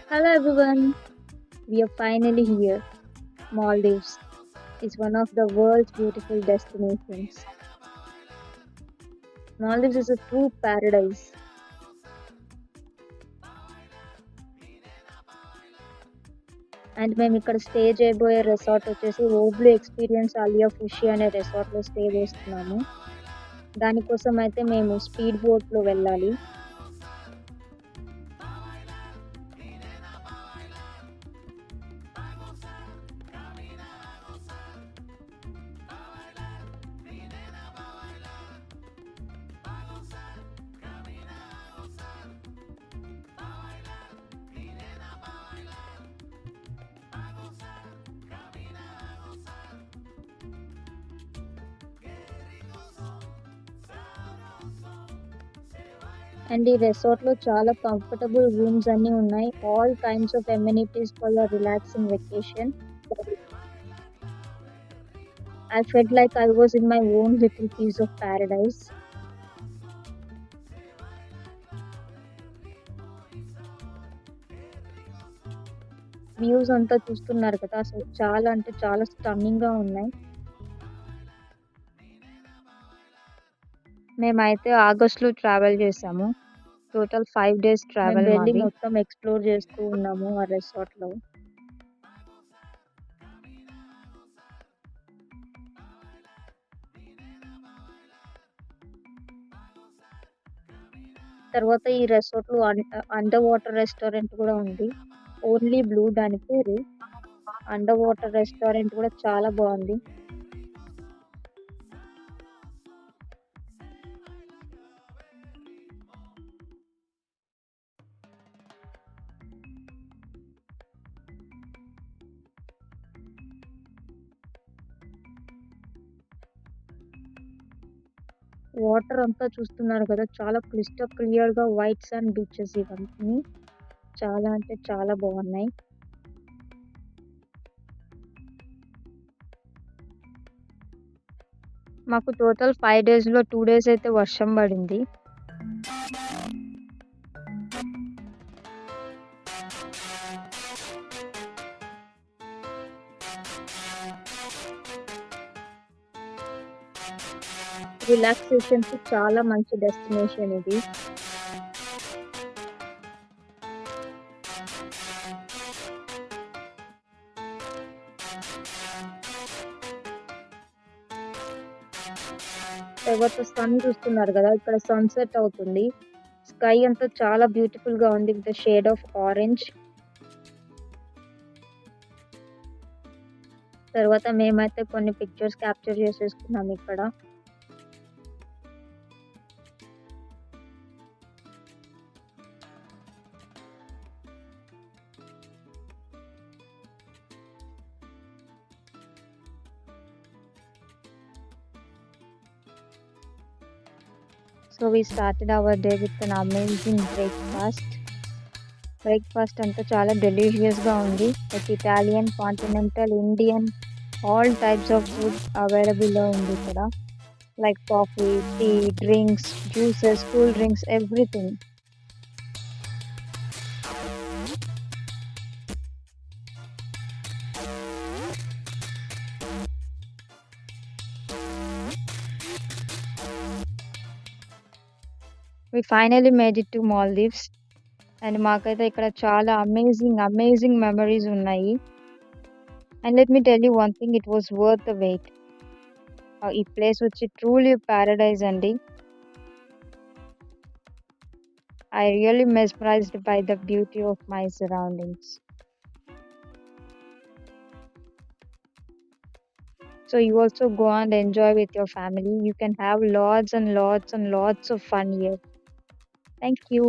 Hello everyone, we are finally here. Maldives is one of the world's beautiful destinations. Maldives is a true paradise. And మేము ఇక్కడ stay చేయబోయే resort వచ్చేసి ఓబ్లీ experience Alia ఫుషి అనే రిసార్ట్లో stay చేస్తున్నాము. దానికోసం అయితే మేము స్పీడ్ బోట్లో వెళ్ళాలి. అండ్ ఈ రిసార్ట్లో చాలా కంఫర్టబుల్ రూమ్స్ అన్నీ ఉన్నాయి. All kinds of amenities for your relaxing vacation. I felt like I was in my own little piece of paradise. Views అంతా చూస్తున్నారు కదా, అసలు చాలా అంటే చాలా స్టన్నింగ్ గా ఉన్నాయి. మేమైతే ఆగస్ట్ లో ట్రావెల్ చేసాము. టోటల్ 5 days మేము ట్రావెల్ వెళ్ళి మాది. మొత్తం ఎక్స్ప్లోర్ చేస్తూ ఉన్నాము ఆ రిసార్ట్ లో. తర్వాత ఈ రిసార్ట్ లో అండర్ వాటర్ రెస్టారెంట్ కూడా ఉంది. ఓన్లీ బ్లూ దాని పేరు. అండర్ వాటర్ రెస్టారెంట్ కూడా చాలా బాగుంది. వాటర్ అంతా చూస్తున్నారు కదా, చాలా క్లిస్టర్ క్లియర్ గా వైట్ సాండ్ బీచెస్ ఇవన్నీ చాలా అంటే చాలా బాగున్నాయి. మాకు టోటల్ 5 days లో 2 days అయితే వర్షం పడింది. రిలాక్సేషన్ కి చాలా మంచి డెస్టినేషన్ ఇది. తర్వాత సన్ చూస్తున్నారు కదా, ఇక్కడ సన్సెట్ అవుతుంది. స్కై అంతా చాలా బ్యూటిఫుల్ గా ఉంది విత్ షేడ్ ఆఫ్ ఆరెంజ్. తర్వాత మేమైతే కొన్ని పిక్చర్స్ క్యాప్చర్ చేసేసుకున్నాం ఇక్కడ. So we started our day with an amazing breakfast. Breakfast అంతా చాలా డెలిషియస్ గా ఉంది. Like Italian, continental, Indian, all types of food available లో ఉంది ఇక్కడ. Like coffee, tea, drinks, juices, cool drinks, everything. We finally made it to Maldives. And మాకైతే ఇక్కడ చాలా అమేజింగ్ మెమరీస్ ఉన్నాయి. And let me tell you one thing, it was worth the wait. ఈ place వచ్చి truly paradise అండి. I really mesmerized by the beauty of my surroundings. So you also go and enjoy with your family. You can have lots and lots and lots of fun here. Thank you.